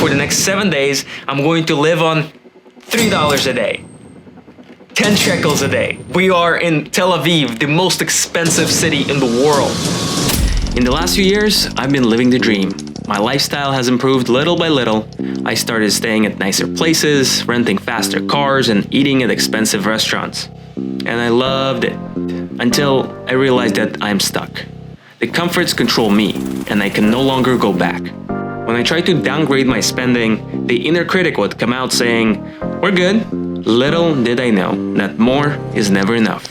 For the next 7 days, I'm going to live on $3 a day. 10 shekels a day. We are in Tel Aviv, the most expensive city in the world. In the last few years, I've been living the dream. My lifestyle has improved little by little. I started staying at nicer places, renting faster cars, and eating at expensive restaurants. And I loved it. Until I realized that I'm stuck. The comforts control me, and I can no longer go back. When I tried to downgrade my spending, the inner critic would come out saying, "We're good." Little did I know that more is never enough.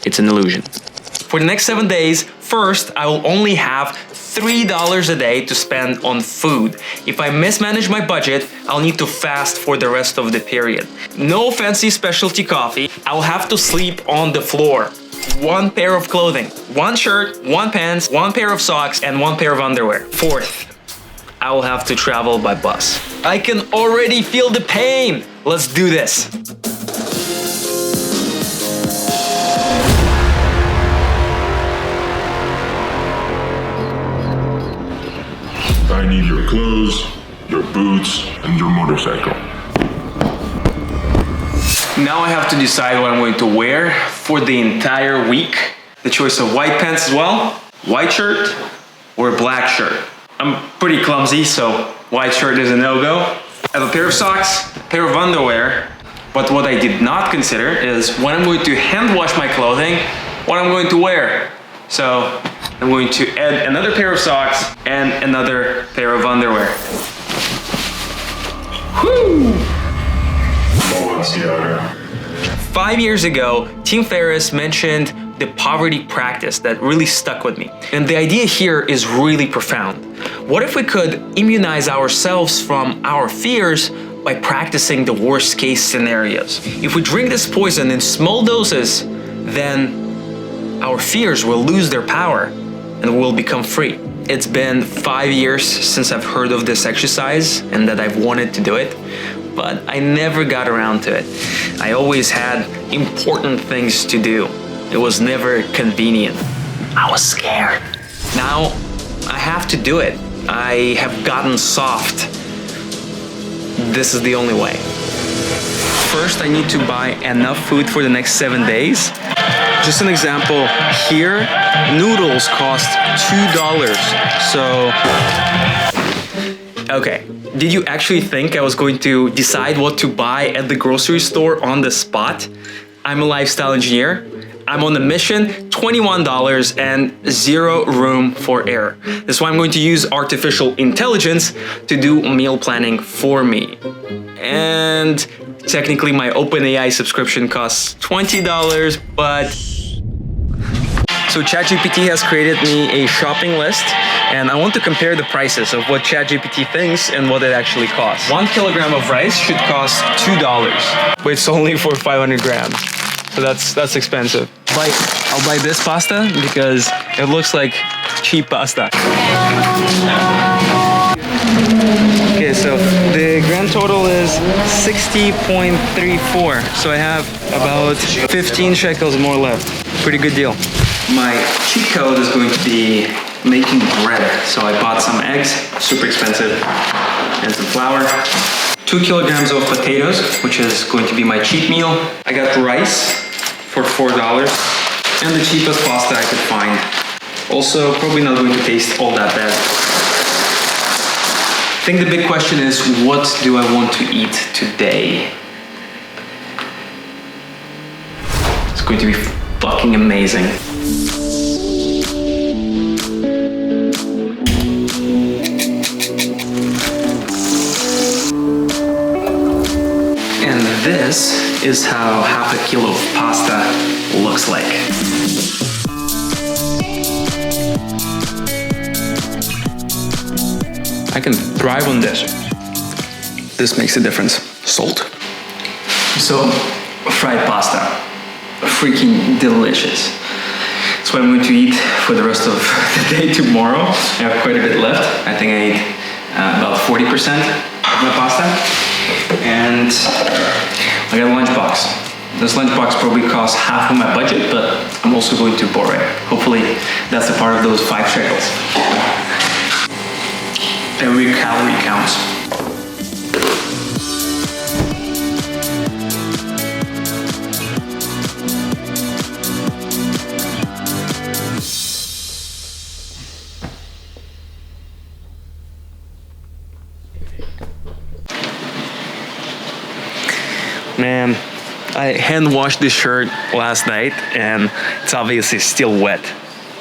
It's an illusion. For the next 7 days, first, I will only have $3 a day to spend on food. If I mismanage my budget, I'll need to fast for the rest of the period. No fancy specialty coffee. I'll have to sleep on the floor. One pair of clothing, one shirt, one pants, one pair of socks, and one pair of underwear. Fourth, I will have to travel by bus. I can already feel the pain. Let's do this. I need your clothes, your boots, and your motorcycle. Now I have to decide what I'm going to wear for the entire week. The choice of white pants as well, white shirt, or a black shirt. I'm pretty clumsy, so white shirt is a no-go. I have a pair of socks, a pair of underwear, but what I did not consider is when I'm going to hand wash my clothing, what I'm going to wear. So I'm going to add another pair of socks and another pair of underwear. Whew! 5 years ago, Tim Ferriss mentioned the poverty practice that really stuck with me. And the idea here is really profound. What if we could immunize ourselves from our fears by practicing the worst case scenarios? If we drink this poison in small doses, then our fears will lose their power and we'll become free. It's been 5 years since I've heard of this exercise and that I've wanted to do it, but I never got around to it. I always had important things to do. It was never convenient. I was scared. Now I have to do it. I have gotten soft. This is the only way. First, I need to buy enough food for the next 7 days. Just an example, here, noodles cost $2. So, okay. Did you actually think I was going to decide what to buy at the grocery store on the spot? I'm a lifestyle engineer. I'm on a mission, $21 and zero room for error. That's why I'm going to use artificial intelligence to do meal planning for me. And technically my OpenAI subscription costs $20, but... So ChatGPT has created me a shopping list, and I want to compare the prices of what ChatGPT thinks and what it actually costs. 1 kilogram of rice should cost $2, but it's only for 500 grams. So that's expensive. I'll buy this pasta because it looks like cheap pasta. Okay, so the grand total is 60.34. So I have about 15 shekels more left. Pretty good deal. My cheat code is going to be making bread. So I bought some eggs, super expensive, and some flour. 2 kilograms of potatoes, which is going to be my cheat meal. I got rice for $4 and the cheapest pasta I could find. Also, probably not going to taste all that bad. I think the big question is, what do I want to eat today? It's going to be fucking amazing. And this is how half a kilo of pasta looks like. I can thrive on this. This makes a difference. Salt. So, fried pasta. Freaking delicious. That's what I'm going to eat for the rest of the day tomorrow. I have quite a bit left. I think I ate about 40% of my pasta. And I got a lunchbox. This lunchbox probably costs half of my budget, but I'm also going to borrow it. Hopefully that's a part of those 5 shekels. Every calorie counts. Man, I hand washed this shirt last night and it's obviously still wet.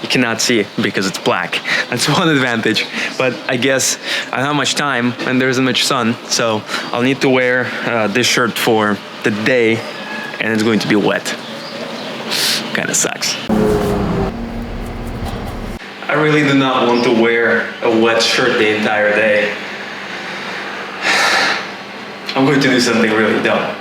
You cannot see it because it's black. That's one advantage. But I guess I don't have much time and there isn't much sun, so I'll need to wear this shirt for the day and it's going to be wet. Kinda sucks. I really do not want to wear a wet shirt the entire day. I'm going to do something really dumb.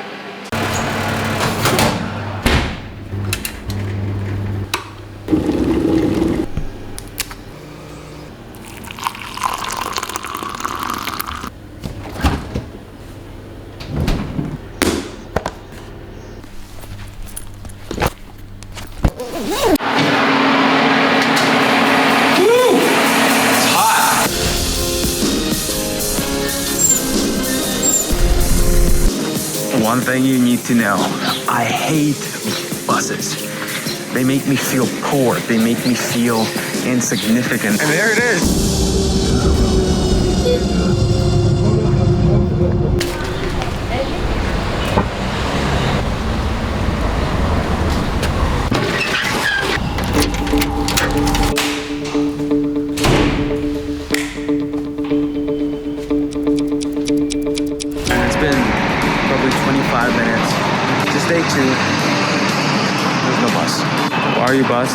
One thing you need to know, I hate buses. They make me feel poor. They make me feel insignificant. And there it is. It's been probably 25 minutes. Just day 2. There's no bus. Why are you bus?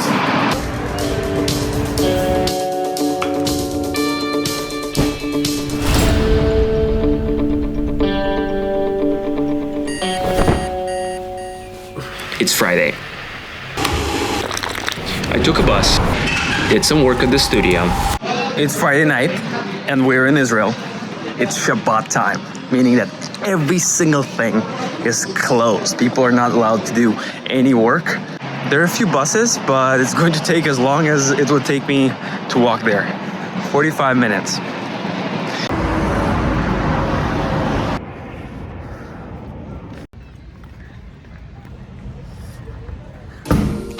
It's Friday. I took a bus, did some work at the studio. It's Friday night and we're in Israel. It's Shabbat time, meaning that every single thing is closed. People are not allowed to do any work. There are a few buses, but it's going to take as long as it would take me to walk there. 45 minutes.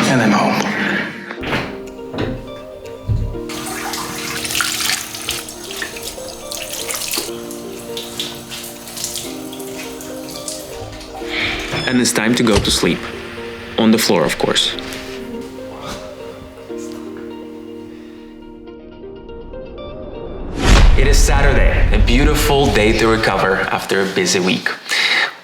And I'm home. And it's time to go to sleep. On the floor, of course. It is Saturday, a beautiful day to recover after a busy week.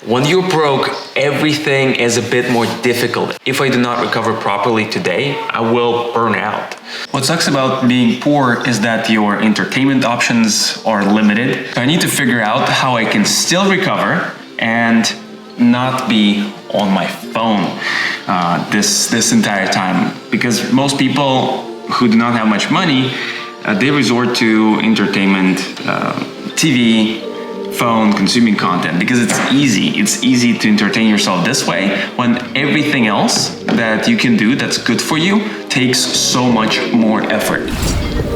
When you're broke, everything is a bit more difficult. If I do not recover properly today, I will burn out. What sucks about being poor is that your entertainment options are limited. So I need to figure out how I can still recover and not be on my phone this entire time, because most people who do not have much money they resort to entertainment, TV, phone, consuming content because it's easy to entertain yourself this way when everything else that you can do that's good for you takes so much more effort.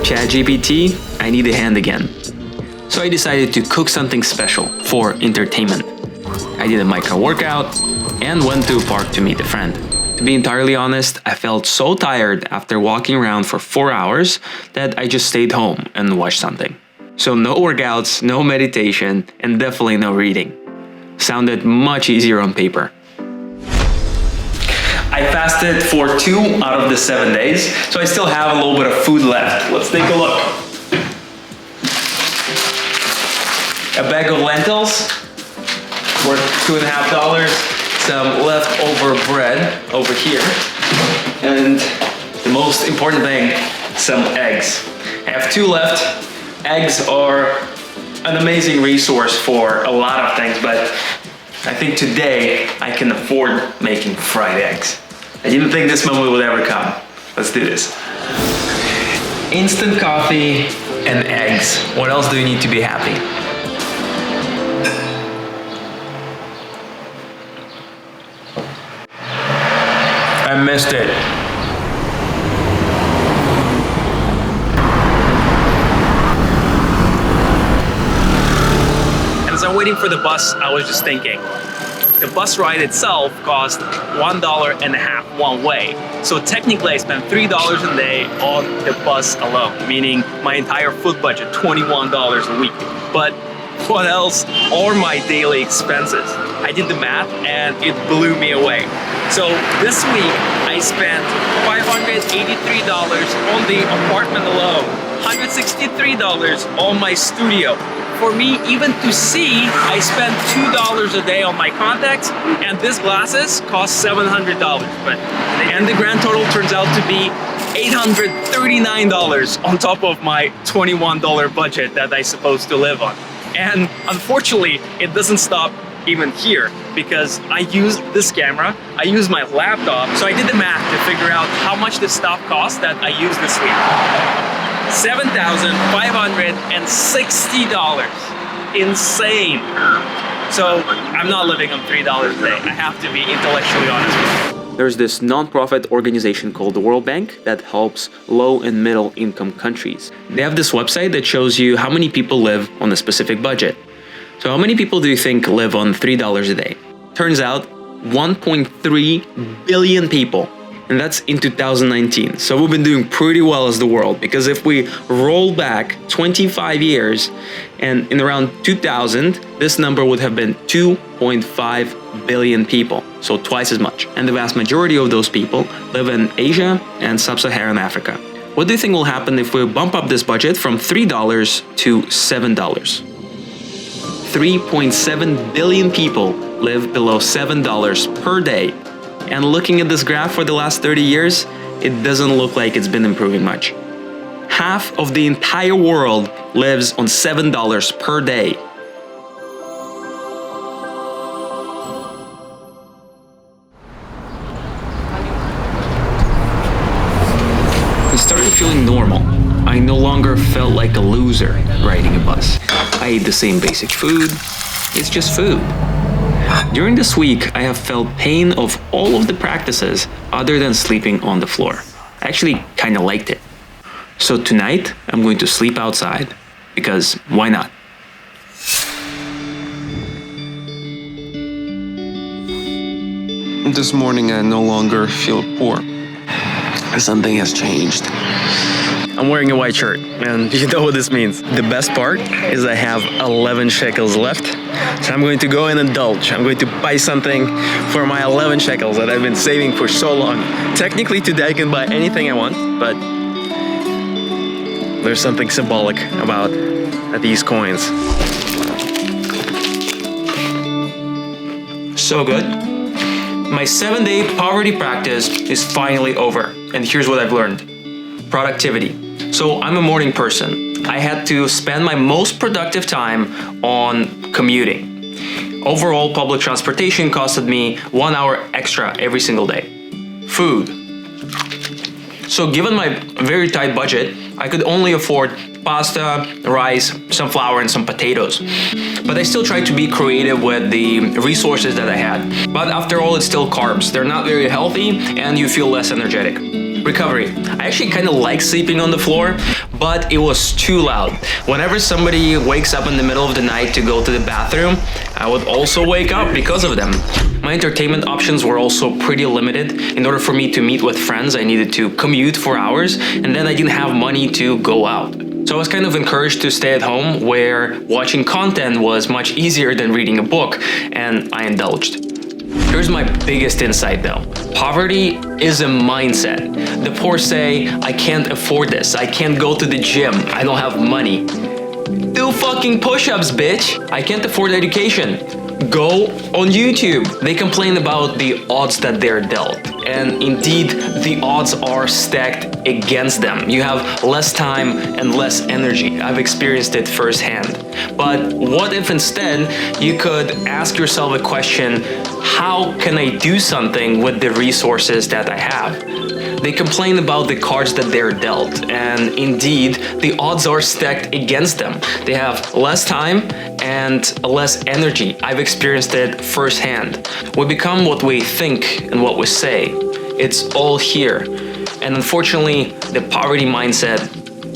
ChatGPT, I need a hand again. So I decided to cook something special for entertainment. I did a micro workout and went to a park to meet a friend. To be entirely honest, I felt so tired after walking around for 4 hours that I just stayed home and watched something. So no workouts, no meditation, and definitely no reading. Sounded much easier on paper. I fasted for 2 out of the 7 days, so I still have a little bit of food left. Let's take a look. A bag of lentils, worth $2.50. Some leftover bread over here. And the most important thing, some eggs. I have 2 left. Eggs are an amazing resource for a lot of things, but I think today I can afford making fried eggs. I didn't think this moment would ever come. Let's do this. Instant coffee and eggs. What else do you need to be happy? I missed it. And as I'm waiting for the bus, I was just thinking, the bus ride itself cost $1.50 one way. So technically I spent $3 a day on the bus alone, meaning my entire food budget, $21 a week. But what else are my daily expenses? I did the math and it blew me away. So this week I spent $583 on the apartment alone, $163 on my studio. For me, even to see, I spent $2 a day on my contacts, and these glasses cost $700. And the grand total turns out to be $839 on top of my $21 budget that I supposed to live on. And unfortunately, it doesn't stop even here, because I use this camera, I use my laptop, so I did the math to figure out how much the stuff costs that I use this week. $7,560. Insane. So I'm not living on $3 a day. I have to be intellectually honest with you. There's this non-profit organization called the World Bank that helps low and middle income countries. They have this website that shows you how many people live on a specific budget. So how many people do you think live on $3 a day? Turns out 1.3 billion people. And that's in 2019. So we've been doing pretty well as the world, because if we roll back 25 years and in around 2000, this number would have been 2.5 billion people. So twice as much. And the vast majority of those people live in Asia and Sub-Saharan Africa. What do you think will happen if we bump up this budget from $3 to $7? 3.7 billion people live below $7 per day. And looking at this graph for the last 30 years, it doesn't look like it's been improving much. Half of the entire world lives on $7 per day. It started feeling normal. I no longer felt like a loser riding a bus. I ate the same basic food. It's just food. During this week, I have felt pain of all of the practices other than sleeping on the floor. I actually kind of liked it. So tonight, I'm going to sleep outside, because why not? This morning, I no longer feel poor. Something has changed. I'm wearing a white shirt, and you know what this means. The best part is I have 11 shekels left, so I'm going to go and indulge. I'm going to buy something for my 11 shekels that I've been saving for so long. Technically today I can buy anything I want, but there's something symbolic about these coins. So good. My 7-day poverty practice is finally over, and here's what I've learned. Productivity. So I'm a morning person. I had to spend my most productive time on commuting. Overall, public transportation costed me 1 hour extra every single day. Food. So given my very tight budget, I could only afford pasta, rice, some flour, and some potatoes. But I still tried to be creative with the resources that I had. But after all, it's still carbs. They're not very healthy, and you feel less energetic. Recovery. I actually kind of like sleeping on the floor, but it was too loud. Whenever somebody wakes up in the middle of the night to go to the bathroom, I would also wake up because of them. My entertainment options were also pretty limited. In order for me to meet with friends, I needed to commute for hours, and then I didn't have money to go out. So I was kind of encouraged to stay at home, where watching content was much easier than reading a book, and I indulged. Here's my biggest insight though. Poverty is a mindset. The poor say, I can't afford this, I can't go to the gym, I don't have money. Do fucking push-ups, bitch! I can't afford education. Go on YouTube. They complain about the odds that they're dealt. And indeed, the odds are stacked against them. You have less time and less energy. I've experienced it firsthand. But what if instead you could ask yourself a question, how can I do something with the resources that I have? They complain about the cards that they're dealt, and indeed, the odds are stacked against them. They have less time and less energy. I've experienced it firsthand. We become what we think and what we say. It's all here. And unfortunately, the poverty mindset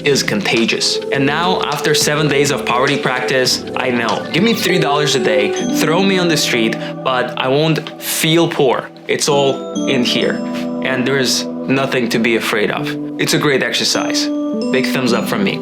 is contagious. And now, after 7 days of poverty practice, I know. Give me $3 a day, throw me on the street, but I won't feel poor. It's all in here. And there's nothing to be afraid of. It's a great exercise. Big thumbs up from me.